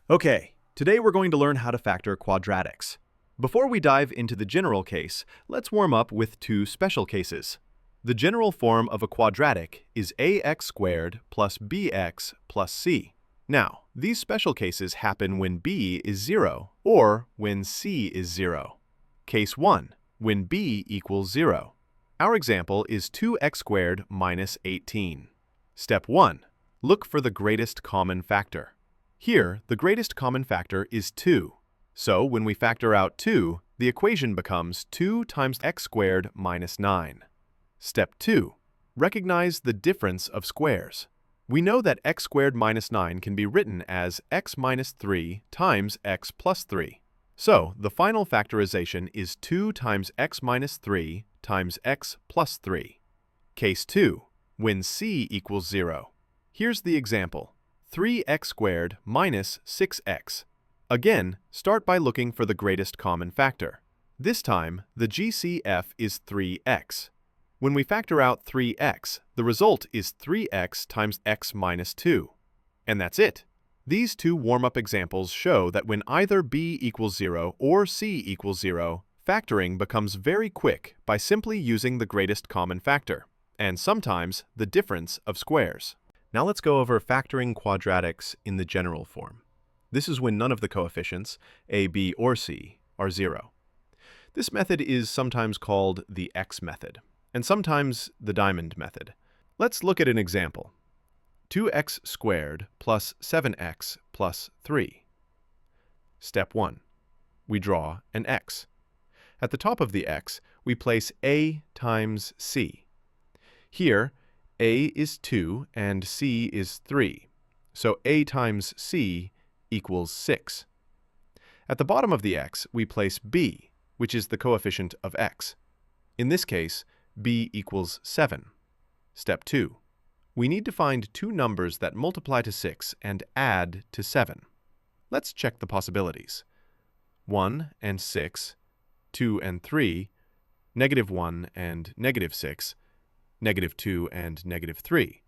Okay, today we're going to learn how to factor quadratics. Before we dive into the general case, let's warm up with two special cases. The general form of a quadratic is ax²+bx+c. Now, these special cases happen when b is 0 or when c is 0. Case 1, when b equals 0. Our example is 2x² minus 18. Step 1. Look for the greatest common factor. Here, the greatest common factor is 2. So when we factor out 2, the equation becomes 2 times x² minus 9. Step 2. Recognize the difference of squares. We know that x² minus 9 can be written as x minus 3 times x plus 3. So the final factorization is 2 times x minus 3 times x plus 3. Case 2. When c equals 0. Here's the example. 3x² minus 6x. Again, start by looking for the greatest common factor. This time, the GCF is 3x. When we factor out 3x, the result is 3x times x minus 2. And that's it. These two warm-up examples show that when either b equals 0 or c equals 0, factoring becomes very quick by simply using the greatest common factor, and sometimes the difference of squares. Now let's go over factoring quadratics in the general form. This is when none of the coefficients, a, b, or c, are 0. This method is sometimes called the X method, and sometimes the diamond method. Let's look at an example. 2x² plus 7x plus 3. Step 1. We draw an x. At the top of the x, we place a times c. Here, a is 2 and c is 3, so a times c equals 6. At the bottom of the x, we place b, which is the coefficient of x. In this case, b equals 7. Step 2. We need to find two numbers that multiply to 6 and add to 7. Let's check the possibilities. 1 and 6, 2 and 3, -1 and -6, -2 and -3.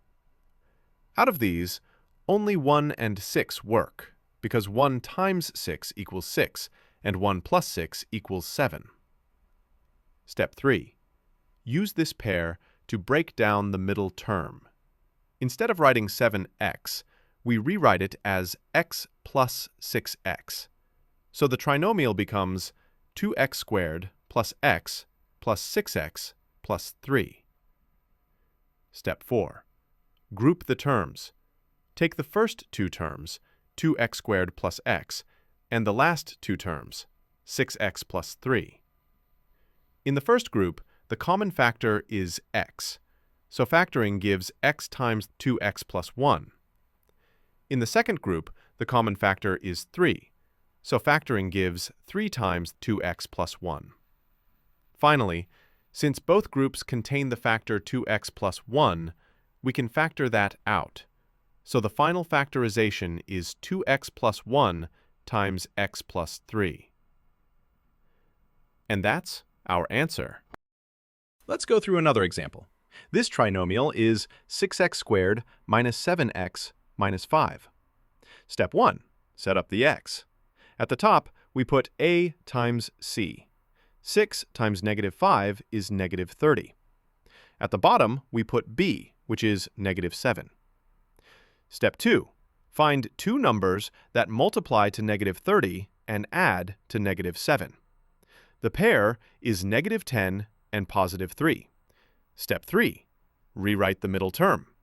Out of these, only 1 and 6 work, because 1 times 6 equals 6, and 1 plus 6 equals 7. Step 3. Use this pair to break down the middle term. Instead of writing 7x, we rewrite it as x plus 6x. So the trinomial becomes 2x² plus x plus 6x plus 3. Step 4. Group the terms. Take the first two terms, 2x² plus x, and the last two terms, 6x plus 3. In the first group, the common factor is x, so factoring gives x times 2x plus 1. In the second group, the common factor is 3, so factoring gives 3 times 2x plus 1. Finally, since both groups contain the factor 2x plus 1, we can factor that out. So the final factorization is 2x plus 1 times x plus 3. And that's our answer. Let's go through another example. This trinomial is 6x² minus 7x minus 5. Step 1. Set up the x. At the top, we put a times c. 6 times -5 is -30. At the bottom, we put b, which is -7. Step 2. Find two numbers that multiply to -30 and add to -7. The pair is -10 and +3. Step 3. Rewrite the middle term.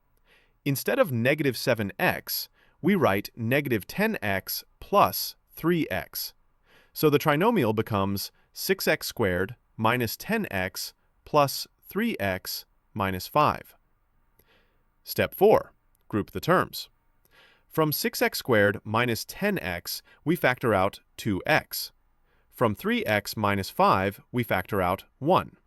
Instead of -7x, we write -10x plus 3x. So the trinomial becomes 6x² minus 10x plus 3x minus 5. Step 4. Group the terms. From 6x² minus 10x, we factor out 2x. From 3x minus 5, we factor out 1.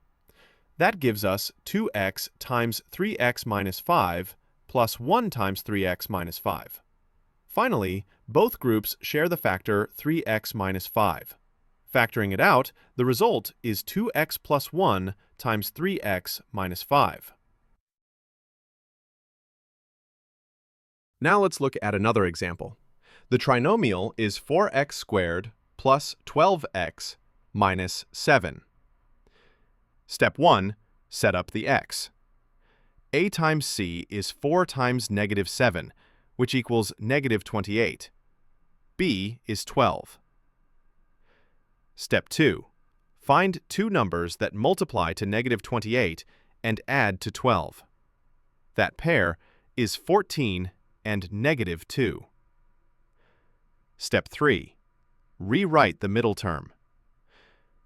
That gives us 2x times 3x minus 5 plus 1 times 3x minus 5. Finally, both groups share the factor 3x minus 5. Factoring it out, the result is 2x plus 1 times 3x minus 5. Now let's look at another example. The trinomial is 4x² plus 12x minus 7. Step 1. Set up the x. A times c is 4 times negative 7, which equals negative 28. B is 12. Step 2. Find two numbers that multiply to negative 28 and add to 12. That pair is 14 and negative 2. Step 3. Rewrite the middle term.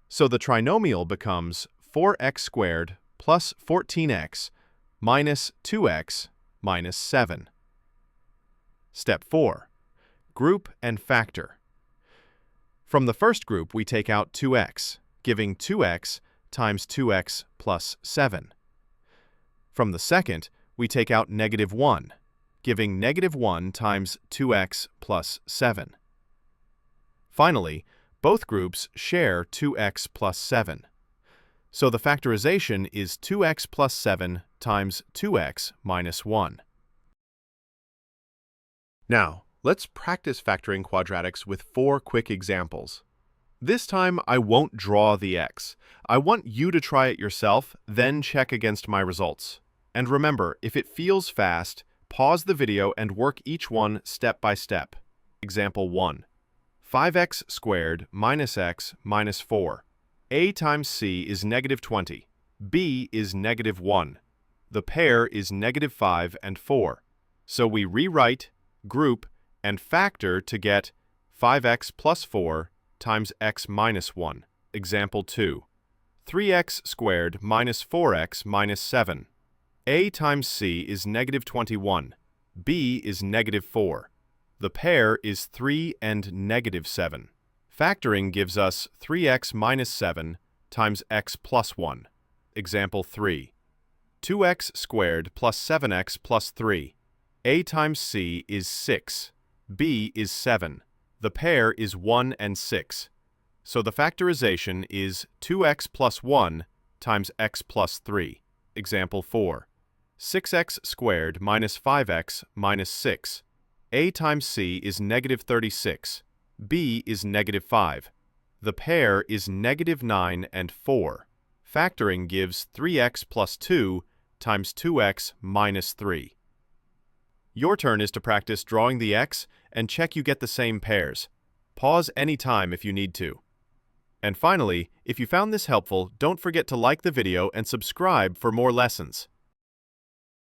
So the trinomial becomes 4x² plus 14x minus 2x minus 7. Step 4. Group and factor. From the first group, we take out 2x, giving 2x times 2x plus 7. From the second, we take out negative 1, giving negative 1 times 2x plus 7. Finally, both groups share 2x plus 7. So the factorization is 2x plus 7 times 2x minus 1. Now, let's practice factoring quadratics with 4 quick examples. This time, I won't draw the x. I want you to try it yourself, then check against my results. And remember, if it feels fast, pause the video and work each one step by step. Example 1. 5x² minus x minus 4. A times c is negative 20. B is negative 1. The pair is negative 5 and 4. So we rewrite, group, and factor to get 5x plus 4 times x minus 1. Example 2. 3x² minus 4x minus 7. A times c is negative 21. B is negative 4. The pair is 3 and negative 7. Factoring gives us 3x minus 7 times x plus 1. Example 3. 2x² plus 7x plus 3. A times c is 6. B is 7. The pair is 1 and 6. So the factorization is 2x plus 1 times x plus 3. Example 4. 6x² minus 5x minus 6. A times c is negative 36. B is negative 5. The pair is negative 9 and 4. Factoring gives 3x plus 2 times 2x minus 3. Your turn is to practice drawing the x and check you get the same pairs. Pause any time if you need to. And finally, if you found this helpful, don't forget to like the video and subscribe for more lessons.